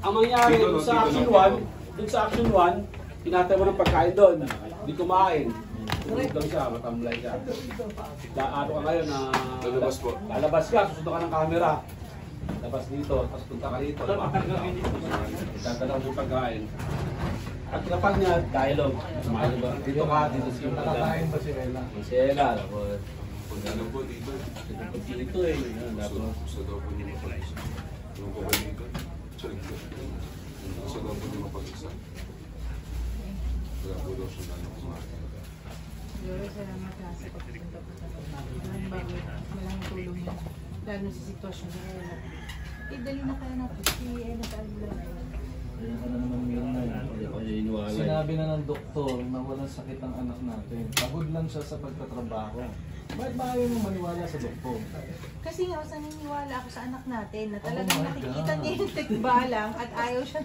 Ang mangyari dun sa action 1, pinatay mo ng pagkain doon. Hindi kumain. Tulog lang siya, matamlay siya. Ano ka ngayon na lalabas po. Lalabas ka, susunod ka ng camera. Labas dito, tapos punta ka dito. Dadala mo yung pagkain. At kapag niya, dialogue. Dito ka, dito si Ella. Nakakain ba si Ella? Si Ella, tapos Ano po dito? dito eh. Gusto daw po niyo mapag-isa. Yung po ba dito? Check po. Gusto daw po niyo mapag-isa. Kaya po daw siya na kumain. Siguro salamat sa pagpunta po sa malaking bagay, malaking tulong niya. Lalo sa sitwasyon na Ella. Dali na kaya natin si Ella sa albulan. Kaya ka na naman yun na yun. Sinabi na ng doktor na walang sakit ang anak natin. Pagod lang siya sa pagtatrabaho. Bakit ba ayaw mo maniwala sa doktor? Kasi nga, naniniwala ako sa anak natin na talagang nakikita niya yung tikbalang at ayaw siya